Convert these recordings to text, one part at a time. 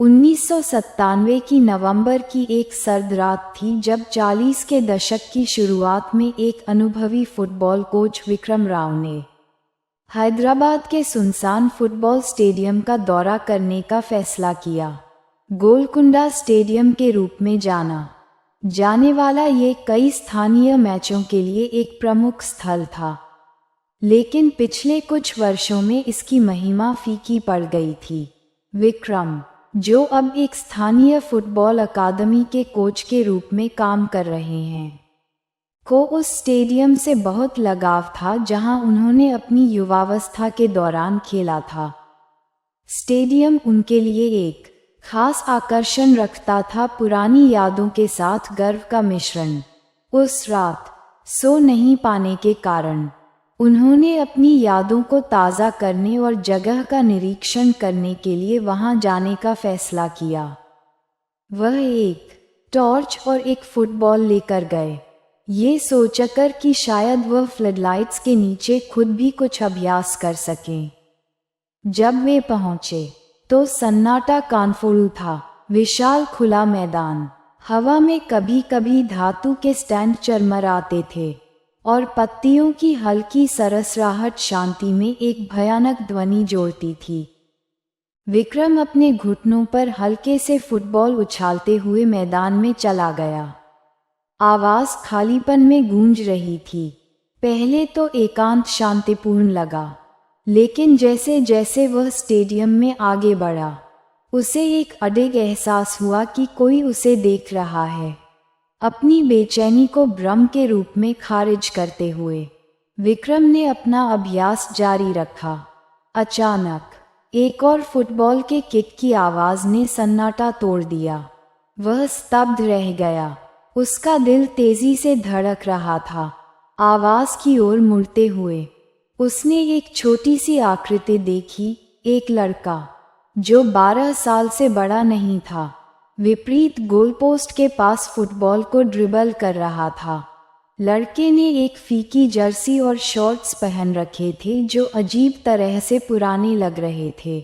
1997 की नवंबर की एक सर्द रात थी जब 40 के दशक की शुरुआत में एक अनुभवी फुटबॉल कोच विक्रम राव ने हैदराबाद के सुनसान फुटबॉल स्टेडियम का दौरा करने का फैसला किया। गोलकुंडा स्टेडियम के रूप में जाने वाला ये कई स्थानीय मैचों के लिए एक प्रमुख स्थल था, लेकिन पिछले कुछ वर्षों में इसकी महिमा फीकी पड़ गई थी। विक्रम, जो अब एक स्थानीय फुटबॉल अकादमी के कोच के रूप में काम कर रहे हैं, को उस स्टेडियम से बहुत लगाव था जहां उन्होंने अपनी युवावस्था के दौरान खेला था। स्टेडियम उनके लिए एक खास आकर्षण रखता था, पुरानी यादों के साथ गर्व का मिश्रण। उस रात सो नहीं पाने के कारण उन्होंने अपनी यादों को ताज़ा करने और जगह का निरीक्षण करने के लिए वहां जाने का फैसला किया। वह एक टॉर्च और एक फुटबॉल लेकर गए, ये सोचकर कि शायद वह फ्लडलाइट्स के नीचे खुद भी कुछ अभ्यास कर सकें। जब वे पहुंचे तो सन्नाटा कानफोड़ू था। विशाल खुला मैदान, हवा में कभी कभी धातु के स्टैंड चरमराते थे और पत्तियों की हल्की सरसराहट शांति में एक भयानक ध्वनि जोड़ती थी। विक्रम अपने घुटनों पर हल्के से फुटबॉल उछालते हुए मैदान में चला गया। आवाज खालीपन में गूंज रही थी। पहले तो एकांत शांतिपूर्ण लगा, लेकिन जैसे जैसे वह स्टेडियम में आगे बढ़ा, उसे एक अडिग एहसास हुआ कि कोई उसे देख रहा है। अपनी बेचैनी को भ्रम के रूप में खारिज करते हुए विक्रम ने अपना अभ्यास जारी रखा। अचानक एक और फुटबॉल के किक की आवाज ने सन्नाटा तोड़ दिया। वह स्तब्ध रह गया। उसका दिल तेजी से धड़क रहा था। आवाज की ओर मुड़ते हुए उसने एक छोटी सी आकृति देखी, एक लड़का जो 12 साल से बड़ा नहीं था, विपरीत गोलपोस्ट के पास फुटबॉल को ड्रिबल कर रहा था। लड़के ने एक फीकी जर्सी और शॉर्ट्स पहन रखे थे जो अजीब तरह से पुराने लग रहे थे,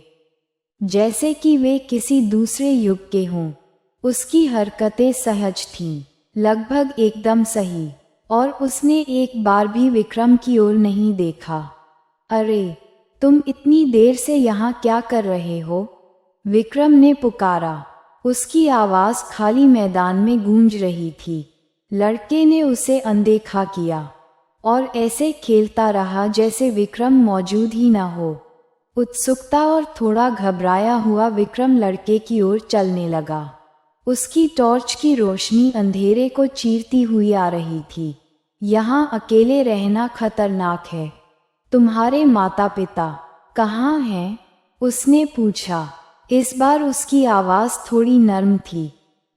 जैसे कि वे किसी दूसरे युग के हों। उसकी हरकतें सहज थीं, लगभग एकदम सही, और उसने एक बार भी विक्रम की ओर नहीं देखा। अरे, तुम इतनी देर से यहाँ क्या कर रहे हो? विक्रम ने पुकारा। उसकी आवाज़ खाली मैदान में गूंज रही थी। लड़के ने उसे अनदेखा किया और ऐसे खेलता रहा जैसे विक्रम मौजूद ही न हो। उत्सुकता और थोड़ा घबराया हुआ विक्रम लड़के की ओर चलने लगा। उसकी टॉर्च की रोशनी अंधेरे को चीरती हुई आ रही थी। यहाँ अकेले रहना खतरनाक है। तुम्हारे माता पिता कहाँ हैं? उसने पूछा। इस बार उसकी आवाज़ थोड़ी नर्म थी।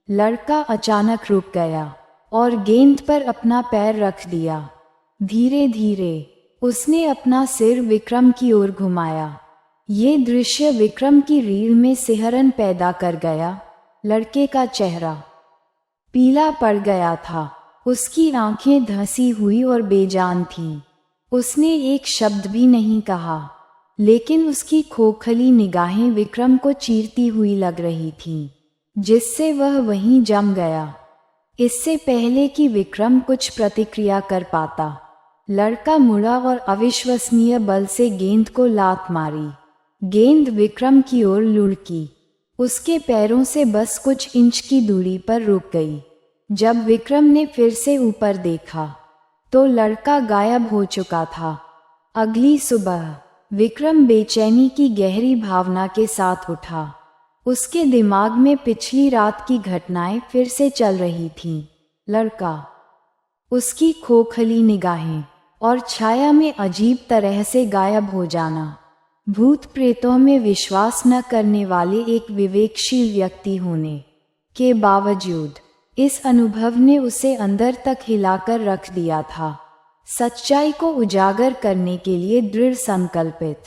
लड़का अचानक रुक गया और गेंद पर अपना पैर रख दिया। धीरे धीरे उसने अपना सिर विक्रम की ओर घुमाया। ये दृश्य विक्रम की रीढ़ में सिहरन पैदा कर गया। लड़के का चेहरा पीला पड़ गया था। उसकी आंखें धंसी हुई और बेजान थीं। उसने एक शब्द भी नहीं कहा, लेकिन उसकी खोखली निगाहें विक्रम को चीरती हुई लग रही थीं, जिससे वह वहीं जम गया। इससे पहले कि विक्रम कुछ प्रतिक्रिया कर पाता, लड़का मुड़ा और अविश्वसनीय बल से गेंद को लात मारी। गेंद विक्रम की ओर लुढ़की, उसके पैरों से बस कुछ इंच की दूरी पर रुक गई। जब विक्रम ने फिर से ऊपर देखा तो लड़का गायब हो चुका था। अगली सुबह विक्रम बेचैनी की गहरी भावना के साथ उठा। उसके दिमाग में पिछली रात की घटनाएं फिर से चल रही थीं। लड़का, उसकी खोखली निगाहें और छाया में अजीब तरह से गायब हो जाना। भूत प्रेतों में विश्वास न करने वाले एक विवेकशील व्यक्ति होने के बावजूद इस अनुभव ने उसे अंदर तक हिलाकर रख दिया था। सच्चाई को उजागर करने के लिए दृढ़ संकल्पित,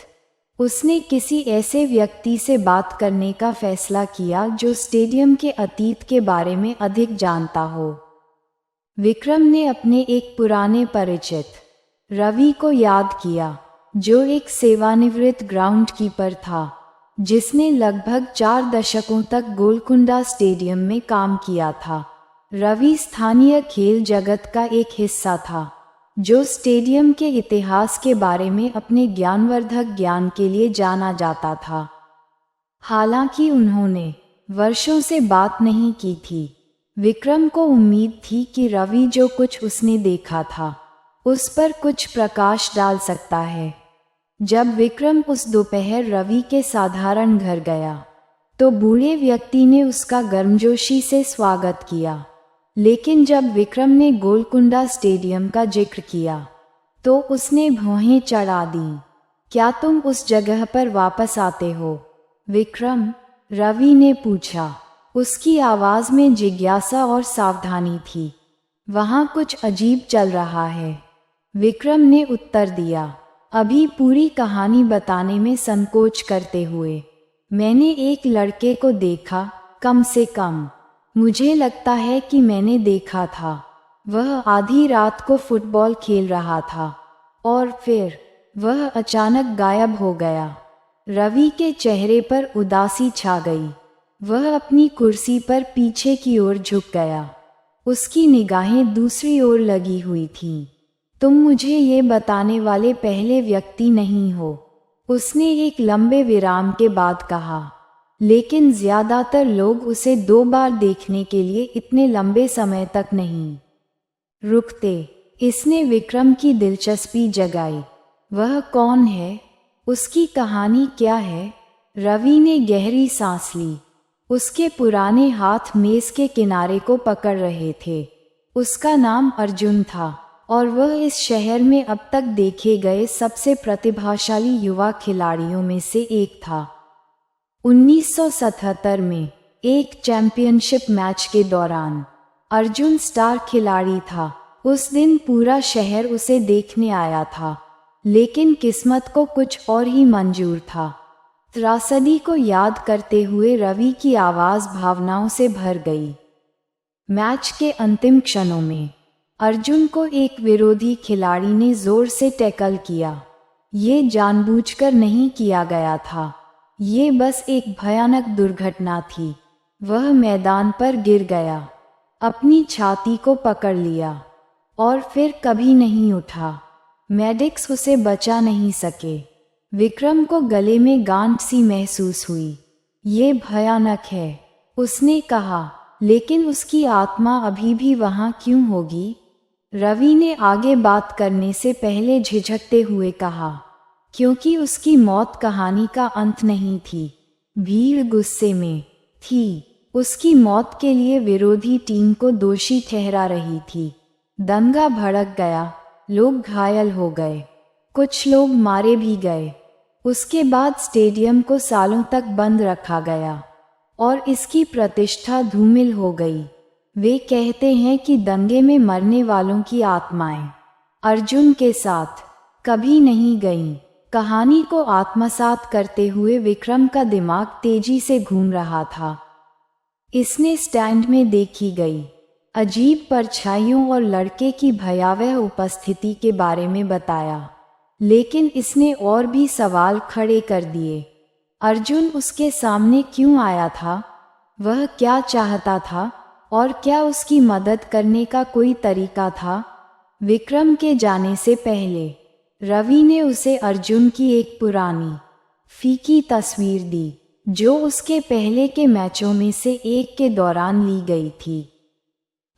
उसने किसी ऐसे व्यक्ति से बात करने का फैसला किया जो स्टेडियम के अतीत के बारे में अधिक जानता हो। विक्रम ने अपने एक पुराने परिचित रवि को याद किया, जो एक सेवानिवृत्त ग्राउंड कीपर था। जिसने लगभग 4 दशकों तक गोलकुंडा स्टेडियम में काम किया था। रवि स्थानीय खेल जगत का एक हिस्सा था, जो स्टेडियम के इतिहास के बारे में अपने ज्ञानवर्धक ज्ञान के लिए जाना जाता था। हालांकि उन्होंने वर्षों से बात नहीं की थी। विक्रम को उम्मीद थी कि रवि जो कुछ उसने देखा था उस पर कुछ प्रकाश डाल सकता है। जब विक्रम उस दोपहर रवि के साधारण घर गया तो बूढ़े व्यक्ति ने उसका गर्मजोशी से स्वागत किया, लेकिन जब विक्रम ने गोलकुंडा स्टेडियम का जिक्र किया तो उसने भौहें चढ़ा दी। क्या तुम उस जगह पर वापस आते हो, विक्रम? रवि ने पूछा। उसकी आवाज में जिज्ञासा और सावधानी थी। वहाँ कुछ अजीब चल रहा है, विक्रम ने उत्तर दिया, अभी पूरी कहानी बताने में संकोच करते हुए। मैंने एक लड़के को देखा, कम से कम मुझे लगता है कि मैंने देखा था। वह आधी रात को फुटबॉल खेल रहा था और फिर वह अचानक गायब हो गया। रवि के चेहरे पर उदासी छा गई। वह अपनी कुर्सी पर पीछे की ओर झुक गया। उसकी निगाहें दूसरी ओर लगी हुई थीं। तुम मुझे ये बताने वाले पहले व्यक्ति नहीं हो, उसने एक लंबे विराम के बाद कहा, लेकिन ज्यादातर लोग उसे 2 बार देखने के लिए इतने लंबे समय तक नहीं रुकते। इसने विक्रम की दिलचस्पी जगाई। वह कौन है? उसकी कहानी क्या है? रवि ने गहरी सांस ली। उसके पुराने हाथ मेज के किनारे को पकड़ रहे थे। उसका नाम अर्जुन था और वह इस शहर में अब तक देखे गए सबसे प्रतिभाशाली युवा खिलाड़ियों में से एक था। 1977 में एक चैंपियनशिप मैच के दौरान अर्जुन स्टार खिलाड़ी था। उस दिन पूरा शहर उसे देखने आया था, लेकिन किस्मत को कुछ और ही मंजूर था। त्रासदी को याद करते हुए रवि की आवाज़ भावनाओं से भर गई। मैच के अंतिम क्षणों में अर्जुन को एक विरोधी खिलाड़ी ने जोर से टैकल किया। ये जानबूझकर नहीं किया गया था, ये बस एक भयानक दुर्घटना थी। वह मैदान पर गिर गया, अपनी छाती को पकड़ लिया और फिर कभी नहीं उठा। मेडिक्स उसे बचा नहीं सके। विक्रम को गले में गांठ सी महसूस हुई। ये भयानक है, उसने कहा, लेकिन उसकी आत्मा अभी भी वहाँ क्यों होगी? रवि ने आगे बात करने से पहले झिझकते हुए कहा, क्योंकि उसकी मौत कहानी का अंत नहीं थी। भीड़ गुस्से में थी। उसकी मौत के लिए विरोधी टीम को दोषी ठहरा रही थी। दंगा भड़क गया, लोग घायल हो गए, कुछ लोग मारे भी गए। उसके बाद स्टेडियम को सालों तक बंद रखा गया और इसकी प्रतिष्ठा धूमिल हो गई। वे कहते हैं कि दंगे में मरने वालों की आत्माएं अर्जुन के साथ कभी नहीं गईं। कहानी को आत्मसात करते हुए विक्रम का दिमाग तेजी से घूम रहा था। इसने स्टैंड में देखी गई अजीब परछाइयों और लड़के की भयावह उपस्थिति के बारे में बताया, लेकिन इसने और भी सवाल खड़े कर दिए। अर्जुन उसके सामने क्यों आया था? वह क्या चाहता था और क्या उसकी मदद करने का कोई तरीका था? विक्रम के जाने से पहले रवि ने उसे अर्जुन की एक पुरानी फीकी तस्वीर दी, जो उसके पहले के मैचों में से एक के दौरान ली गई थी।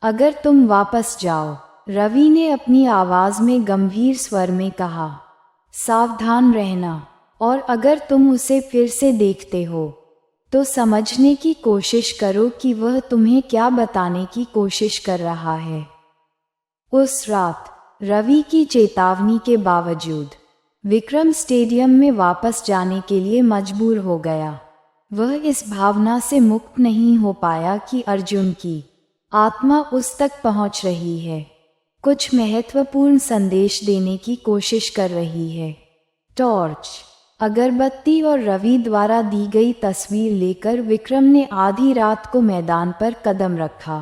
अगर तुम वापस जाओ, रवि ने अपनी आवाज में गंभीर स्वर में कहा, सावधान रहना, और अगर तुम उसे फिर से देखते हो तो समझने की कोशिश करो कि वह तुम्हें क्या बताने की कोशिश कर रहा है। उस रात रवि की चेतावनी के बावजूद विक्रम स्टेडियम में वापस जाने के लिए मजबूर हो गया। वह इस भावना से मुक्त नहीं हो पाया कि अर्जुन की आत्मा उस तक पहुंच रही है, कुछ महत्वपूर्ण संदेश देने की कोशिश कर रही है। टॉर्च, अगरबत्ती और रवि द्वारा दी गई तस्वीर लेकर विक्रम ने आधी रात को मैदान पर कदम रखा।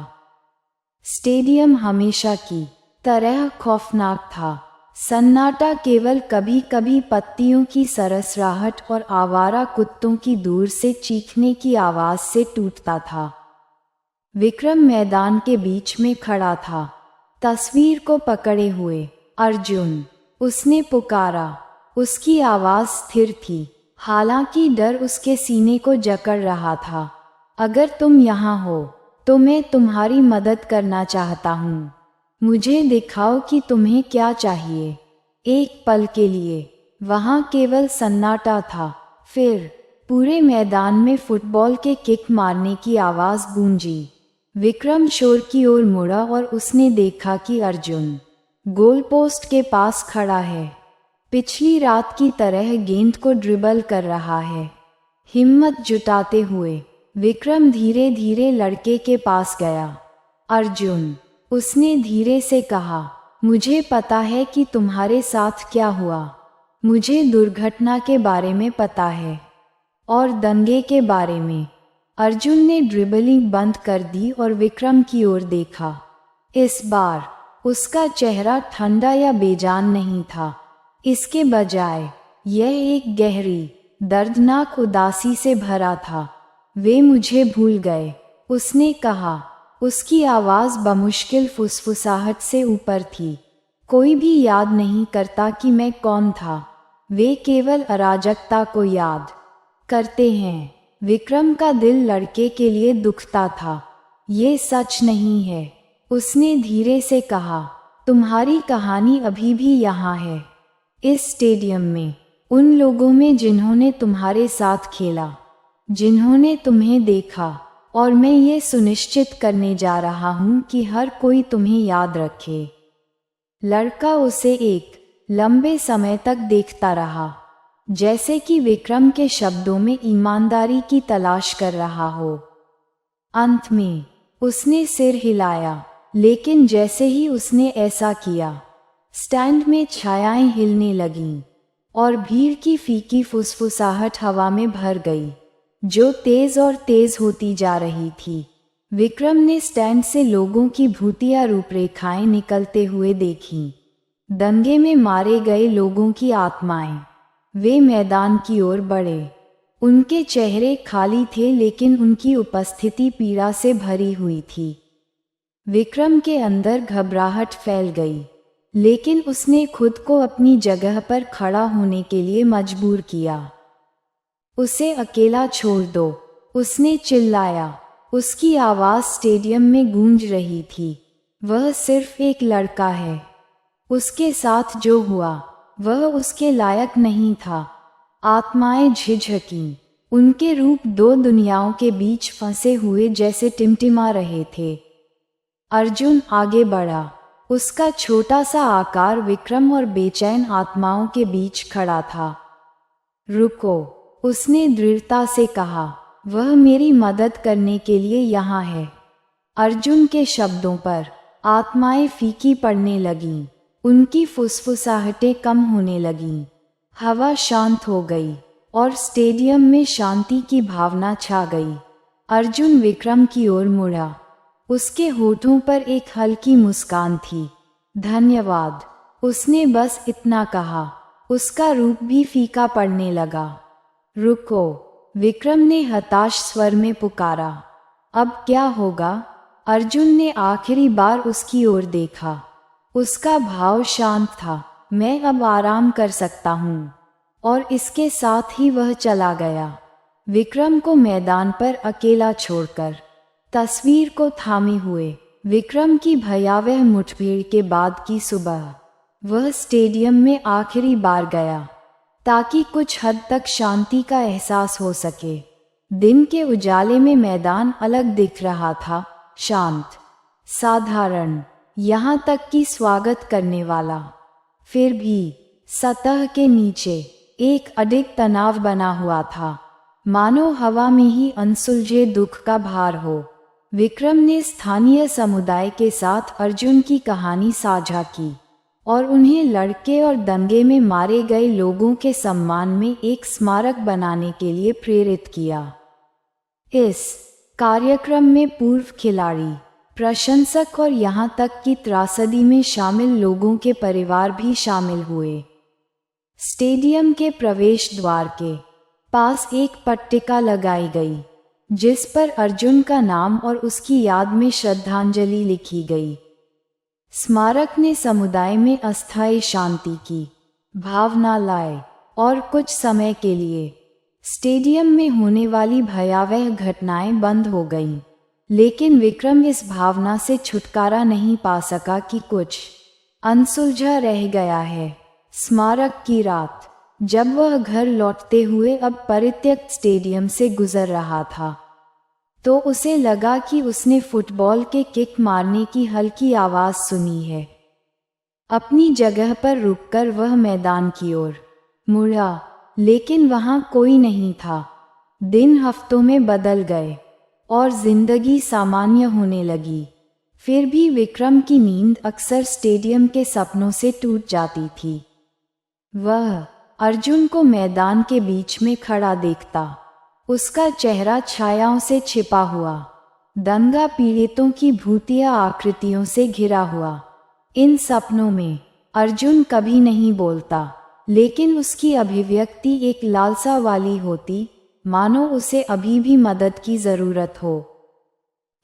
स्टेडियम हमेशा की तरह खौफनाक था। सन्नाटा केवल कभी कभी पत्तियों की सरसराहट और आवारा कुत्तों की दूर से चीखने की आवाज से टूटता था। विक्रम मैदान के बीच में खड़ा था, तस्वीर को पकड़े हुए। अर्जुन, उसने पुकारा। उसकी आवाज स्थिर थी, हालांकि डर उसके सीने को जकड़ रहा था। अगर तुम यहाँ हो तो मैं तुम्हारी मदद करना चाहता हूँ। मुझे दिखाओ कि तुम्हें क्या चाहिए। एक पल के लिए वहाँ केवल सन्नाटा था, फिर पूरे मैदान में फुटबॉल के किक मारने की आवाज़ गूंजी। विक्रम शोर की ओर मुड़ा और उसने देखा कि अर्जुन गोल पोस्ट के पास खड़ा है, पिछली रात की तरह गेंद को ड्रिबल कर रहा है। हिम्मत जुटाते हुए विक्रम धीरे धीरे लड़के के पास गया। अर्जुन, उसने धीरे से कहा, मुझे पता है कि तुम्हारे साथ क्या हुआ। मुझे दुर्घटना के बारे में पता है और दंगे के बारे में। अर्जुन ने ड्रिबलिंग बंद कर दी और विक्रम की ओर देखा। इस बार उसका चेहरा ठंडा या बेजान नहीं था, इसके बजाय यह एक गहरी, दर्दनाक उदासी से भरा था। वे मुझे भूल गए, उसने कहा। उसकी आवाज़ बमुश्किल फुसफुसाहट से ऊपर थी। कोई भी याद नहीं करता कि मैं कौन था, वे केवल अराजकता को याद करते हैं। विक्रम का दिल लड़के के लिए दुखता था। ये सच नहीं है, उसने धीरे से कहा। तुम्हारी कहानी अभी भी यहाँ है, इस स्टेडियम में, उन लोगों में जिन्होंने तुम्हारे साथ खेला, जिन्होंने तुम्हें देखा, और मैं ये सुनिश्चित करने जा रहा हूँ कि हर कोई तुम्हें याद रखे। लड़का उसे एक लंबे समय तक देखता रहा, जैसे कि विक्रम के शब्दों में ईमानदारी की तलाश कर रहा हो। अंत में उसने सिर हिलाया, लेकिन जैसे ही उसने ऐसा किया, स्टैंड में छायाएं हिलने लगीं और भीड़ की फीकी फुसफुसाहट हवा में भर गई, जो तेज और तेज होती जा रही थी। विक्रम ने स्टैंड से लोगों की भूतिया रूपरेखाएं निकलते हुए देखीं। दंगे में मारे गए लोगों की आत्माएं। वे मैदान की ओर बढ़े। उनके चेहरे खाली थे, लेकिन उनकी उपस्थिति पीड़ा से भरी हुई थी। विक्रम के अंदर घबराहट फैल गई, लेकिन उसने खुद को अपनी जगह पर खड़ा होने के लिए मजबूर किया। उसे अकेला छोड़ दो, उसने चिल्लाया। उसकी आवाज़ स्टेडियम में गूंज रही थी। वह सिर्फ एक लड़का है। उसके साथ जो हुआ वह उसके लायक नहीं था। आत्माएं झिझकीं। उनके रूप दो दुनियाओं के बीच फंसे हुए जैसे टिमटिमा रहे थे। अर्जुन आगे बढ़ा। उसका छोटा सा आकार विक्रम और बेचैन आत्माओं के बीच खड़ा था। रुको, उसने दृढ़ता से कहा। वह मेरी मदद करने के लिए यहाँ है। अर्जुन के शब्दों पर आत्माएं फीकी पड़ने लगीं। उनकी फुसफुसाहटें कम होने लगीं। हवा शांत हो गई और स्टेडियम में शांति की भावना छा गई। अर्जुन विक्रम की ओर मुड़ा। उसके होठों पर एक हल्की मुस्कान थी। धन्यवाद, उसने बस इतना कहा। उसका रूप भी फीका पड़ने लगा। रुको, विक्रम ने हताश स्वर में पुकारा। अब क्या होगा? अर्जुन ने आखिरी बार उसकी ओर देखा। उसका भाव शांत था। मैं अब आराम कर सकता हूँ। और इसके साथ ही वह चला गया, विक्रम को मैदान पर अकेला छोड़कर। तस्वीर को थामे हुए विक्रम की भयावह मुठभेड़ के बाद की सुबह, वह स्टेडियम में आखिरी बार गया ताकि कुछ हद तक शांति का एहसास हो सके। दिन के उजाले में मैदान अलग दिख रहा था, शांत, साधारण, यहाँ तक कि स्वागत करने वाला। फिर भी सतह के नीचे एक अडिग तनाव बना हुआ था, मानो हवा में ही अनसुलझे दुख का भार हो। विक्रम ने स्थानीय समुदाय के साथ अर्जुन की कहानी साझा की और उन्हें लड़के और दंगे में मारे गए लोगों के सम्मान में एक स्मारक बनाने के लिए प्रेरित किया। इस कार्यक्रम में पूर्व खिलाड़ी, प्रशंसक और यहाँ तक कि त्रासदी में शामिल लोगों के परिवार भी शामिल हुए। स्टेडियम के प्रवेश द्वार के पास एक पट्टिका लगाई गई जिस पर अर्जुन का नाम और उसकी याद में श्रद्धांजलि लिखी गई। स्मारक ने समुदाय में अस्थायी शांति की भावना लाए और कुछ समय के लिए स्टेडियम में होने वाली भयावह घटनाएं बंद हो गईं। लेकिन विक्रम इस भावना से छुटकारा नहीं पा सका कि कुछ अनसुलझा रह गया है। स्मारक की रात, जब वह घर लौटते हुए अब परित्यक्त स्टेडियम से गुजर रहा था, तो उसे लगा कि उसने फुटबॉल के किक मारने की हल्की आवाज़ सुनी है। अपनी जगह पर रुककर वह मैदान की ओर मुड़ा, लेकिन वहाँ कोई नहीं था। दिन हफ्तों में बदल गए और जिंदगी सामान्य होने लगी। फिर भी विक्रम की नींद अक्सर स्टेडियम के सपनों से टूट जाती थी। वह अर्जुन को मैदान के बीच में खड़ा देखता, उसका चेहरा छायाओं से छिपा हुआ, दंगा पीड़ितों की भूतिया आकृतियों से घिरा हुआ। इन सपनों में अर्जुन कभी नहीं बोलता, लेकिन उसकी अभिव्यक्ति एक लालसा वाली होती, मानो उसे अभी भी मदद की जरूरत हो।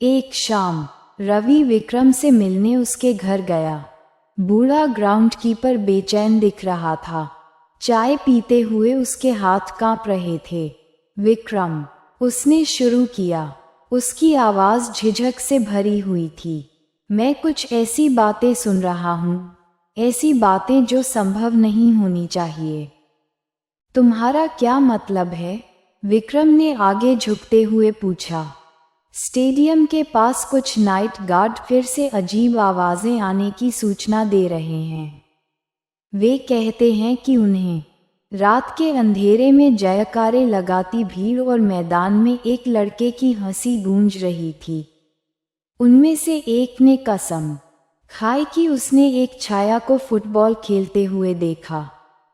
एक शाम रवि विक्रम से मिलने उसके घर गया। बूढ़ा ग्राउंड कीपर बेचैन दिख रहा था। चाय पीते हुए उसके हाथ कांप रहे थे। विक्रम, उसने शुरू किया। उसकी आवाज़ झिझक से भरी हुई थी। मैं कुछ ऐसी बातें सुन रहा हूँ, ऐसी बातें जो संभव नहीं होनी चाहिए। तुम्हारा क्या मतलब है? विक्रम ने आगे झुकते हुए पूछा। स्टेडियम के पास कुछ नाइट गार्ड फिर से अजीब आवाज़ें आने की सूचना दे रहे हैं। वे कहते हैं कि उन्हें रात के अंधेरे में जयकारे लगाती भीड़ और मैदान में एक लड़के की हंसी गूंज रही थी। उनमें से एक ने कसम खाई कि उसने एक छाया को फुटबॉल खेलते हुए देखा,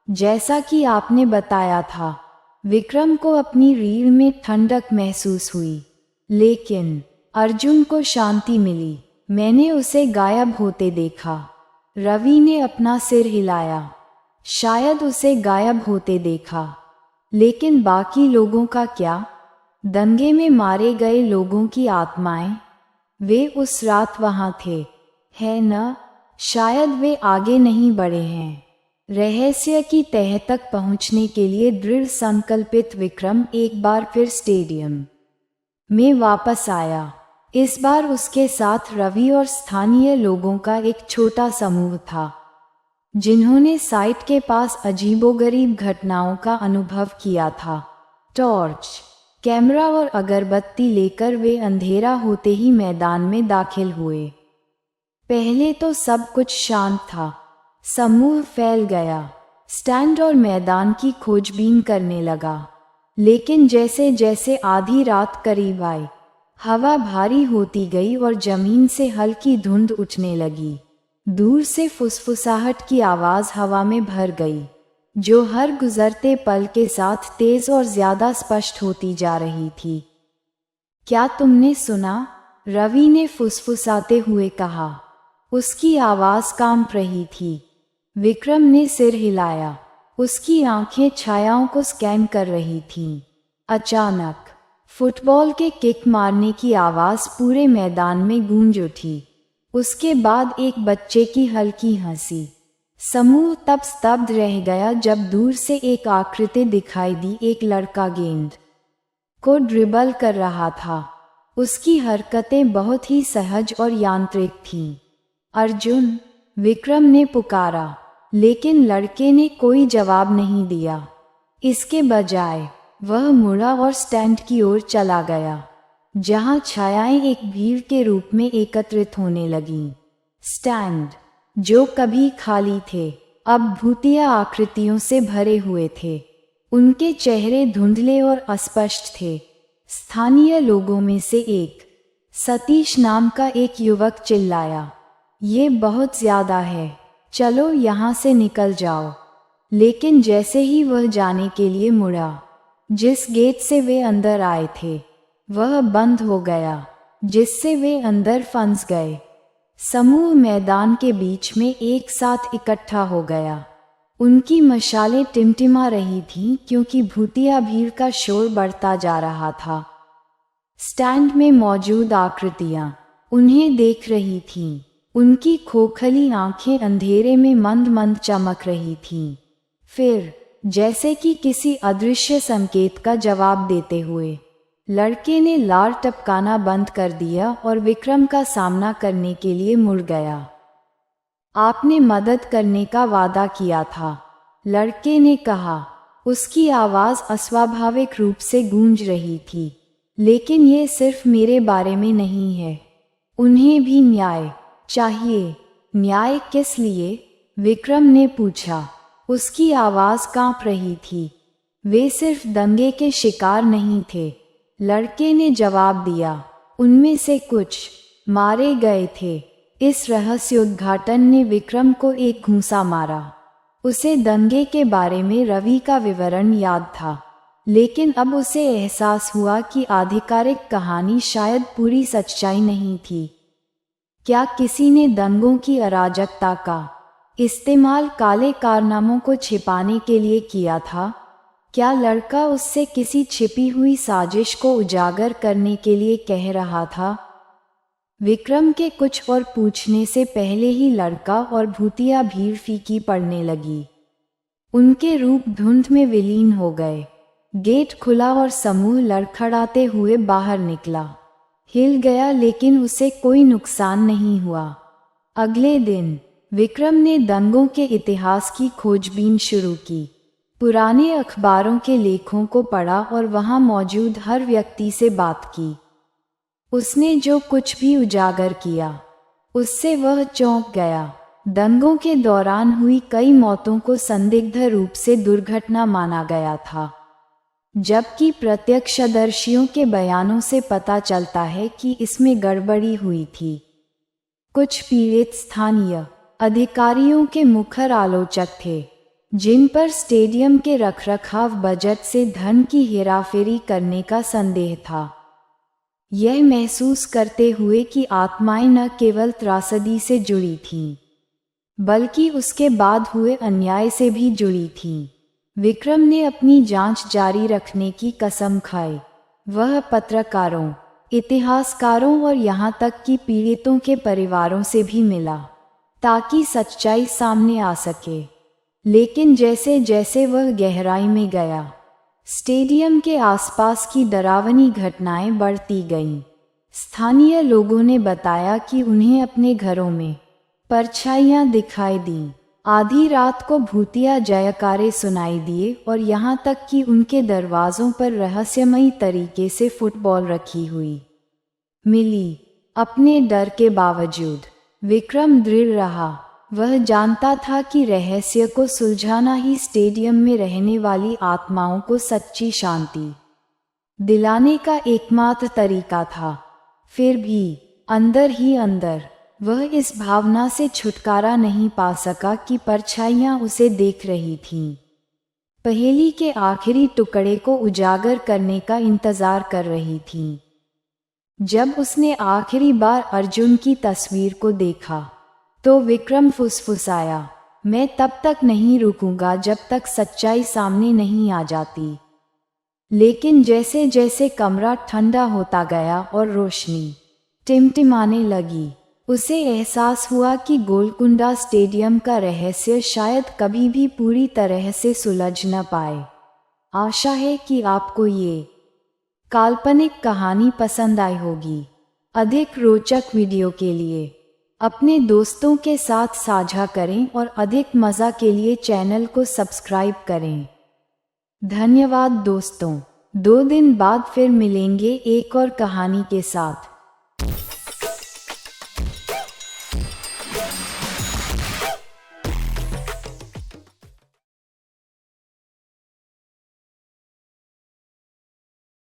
जैसा कि आपने बताया था। विक्रम को अपनी रीढ़ में ठंडक महसूस हुई, लेकिन अर्जुन को शांति मिली। मैंने उसे गायब होते देखा। रवि ने अपना सिर हिलाया। शायद उसे गायब होते देखा, लेकिन बाकी लोगों का क्या? दंगे में मारे गए लोगों की आत्माएं? वे उस रात वहां थे, है न? शायद वे आगे नहीं बढ़े हैं। रहस्य की तह तक पहुंचने के लिए दृढ़ संकल्पित विक्रम एक बार फिर स्टेडियम में वापस आया। इस बार उसके साथ रवि और स्थानीय लोगों का एक छोटा समूह था, जिन्होंने साइट के पास अजीबोगरीब घटनाओं का अनुभव किया था। टॉर्च, कैमरा और अगरबत्ती लेकर वे अंधेरा होते ही मैदान में दाखिल हुए। पहले तो सब कुछ शांत था। समूह फैल गया, स्टैंड और मैदान की खोजबीन करने लगा। लेकिन जैसे जैसे आधी रात करीब आई, हवा भारी होती गई और जमीन से हल्की धुंध उठने लगी। दूर से फुसफुसाहट की आवाज़ हवा में भर गई, जो हर गुजरते पल के साथ तेज और ज्यादा स्पष्ट होती जा रही थी। क्या तुमने सुना? रवि ने फुसफुसाते हुए कहा। उसकी आवाज़ कांप रही थी। विक्रम ने सिर हिलाया। उसकी आंखें छायाओं को स्कैन कर रही थीं। अचानक फुटबॉल के किक मारने की आवाज़ पूरे मैदान में गूंज उठी। उसके बाद एक बच्चे की हल्की हंसी। समूह तब स्तब्ध रह गया जब दूर से एक आकृति दिखाई दी। एक लड़का गेंद को ड्रिबल कर रहा था। उसकी हरकतें बहुत ही सहज और यांत्रिक थीं। अर्जुन, विक्रम ने पुकारा, लेकिन लड़के ने कोई जवाब नहीं दिया। इसके बजाय वह मुड़ा और स्टैंड की ओर चला गया, जहां छायाएं एक भीड़ के रूप में एकत्रित होने लगीं। स्टैंड, जो कभी खाली थे, अब भूतिया आकृतियों से भरे हुए थे। उनके चेहरे धुंधले और अस्पष्ट थे। स्थानीय लोगों में से एक, सतीश नाम का एक युवक चिल्लाया, ये बहुत ज्यादा है, चलो यहाँ से निकल जाओ। लेकिन जैसे ही वह जाने के लिए मुड़ा, जिस गेट से वे अंदर आए थे, वह बंद हो गया। जिससे वे अंदर फंस गए। समूह मैदान के बीच में एक साथ इकट्ठा हो गया। उनकी मशालें टिमटिमा रही थीं क्योंकि भूतिया भीड़ का शोर बढ़ता जा रहा था। स्टैंड में मौजूद आकृतियां उन्हें देख रही थीं। उनकी खोखली आंखें अंधेरे में मंद मंद चमक रही थीं। फिर, जैसे कि किसी अदृश्य संकेत का जवाब देते हुए, लड़के ने लार टपकाना बंद कर दिया और विक्रम का सामना करने के लिए मुड़ गया। आपने मदद करने का वादा किया था, लड़के ने कहा। उसकी आवाज़ अस्वाभाविक रूप से गूंज रही थी। लेकिन ये सिर्फ मेरे बारे में नहीं है। उन्हें भी न्याय चाहिए। न्याय किस लिए? विक्रम ने पूछा। उसकी आवाज़ कांप रही थी। वे सिर्फ दंगे के शिकार नहीं थे, लड़के ने जवाब दिया। उनमें से कुछ मारे गए थे। इस रहस्योद्घाटन ने विक्रम को एक घूंसा मारा। उसे दंगे के बारे में रवि का विवरण याद था, लेकिन अब उसे एहसास हुआ कि आधिकारिक कहानी शायद पूरी सच्चाई नहीं थी। क्या किसी ने दंगों की अराजकता का इस्तेमाल काले कारनामों को छिपाने के लिए किया था? क्या लड़का उससे किसी छिपी हुई साजिश को उजागर करने के लिए कह रहा था? विक्रम के कुछ और पूछने से पहले ही लड़का और भूतिया भीड़ फीकी पड़ने लगी। उनके रूप धुंध में विलीन हो गए। गेट खुला और समूह लड़खड़ाते हुए बाहर निकला। हिल गया लेकिन उसे कोई नुकसान नहीं हुआ। अगले दिन विक्रम ने दंगों के इतिहास की खोजबीन शुरू की। पुराने अखबारों के लेखों को पढ़ा और वहां मौजूद हर व्यक्ति से बात की। उसने जो कुछ भी उजागर किया, उससे वह चौंक गया। दंगों के दौरान हुई कई मौतों को संदिग्ध रूप से दुर्घटना माना गया था, जबकि प्रत्यक्षदर्शियों के बयानों से पता चलता है कि इसमें गड़बड़ी हुई थी। कुछ पीड़ित स्थानीय अधिकारियों के मुखर आलोचक थे, जिन पर स्टेडियम के रखरखाव बजट से धन की हेराफेरी करने का संदेह था। यह महसूस करते हुए कि आत्माएं न केवल त्रासदी से जुड़ी थीं, बल्कि उसके बाद हुए अन्याय से भी जुड़ी थीं, विक्रम ने अपनी जांच जारी रखने की कसम खाई। वह पत्रकारों, इतिहासकारों और यहाँ तक कि पीड़ितों के परिवारों से भी मिला, ताकि सच्चाई सामने आ सके। लेकिन जैसे जैसे वह गहराई में गया, स्टेडियम के आसपास की डरावनी घटनाएं बढ़ती गईं। स्थानीय लोगों ने बताया कि उन्हें अपने घरों में परछाइयां दिखाई दीं। आधी रात को भूतिया जयकारे सुनाई दिए और यहाँ तक कि उनके दरवाज़ों पर रहस्यमयी तरीके से फुटबॉल रखी हुई मिली। अपने डर के बावजूद विक्रम दृढ़ रहा। वह जानता था कि रहस्य को सुलझाना ही स्टेडियम में रहने वाली आत्माओं को सच्ची शांति दिलाने का एकमात्र तरीका था। फिर भी अंदर ही अंदर वह इस भावना से छुटकारा नहीं पा सका कि परछाइयां उसे देख रही थीं, पहेली के आखिरी टुकड़े को उजागर करने का इंतजार कर रही थीं। जब उसने आखिरी बार अर्जुन की तस्वीर को देखा तो विक्रम फुसफुसाया, मैं तब तक नहीं रुकूंगा जब तक सच्चाई सामने नहीं आ जाती। लेकिन जैसे जैसे कमरा ठंडा होता गया और रोशनी टिमटिमाने लगी, उसे एहसास हुआ कि गोलकुंडा स्टेडियम का रहस्य शायद कभी भी पूरी तरह से सुलझ न पाए। आशा है कि आपको ये काल्पनिक कहानी पसंद आई होगी। अधिक रोचक वीडियो के लिए अपने दोस्तों के साथ साझा करें और अधिक मज़ा के लिए चैनल को सब्सक्राइब करें। धन्यवाद दोस्तों। 2 दिन बाद फिर मिलेंगे एक और कहानी के साथ।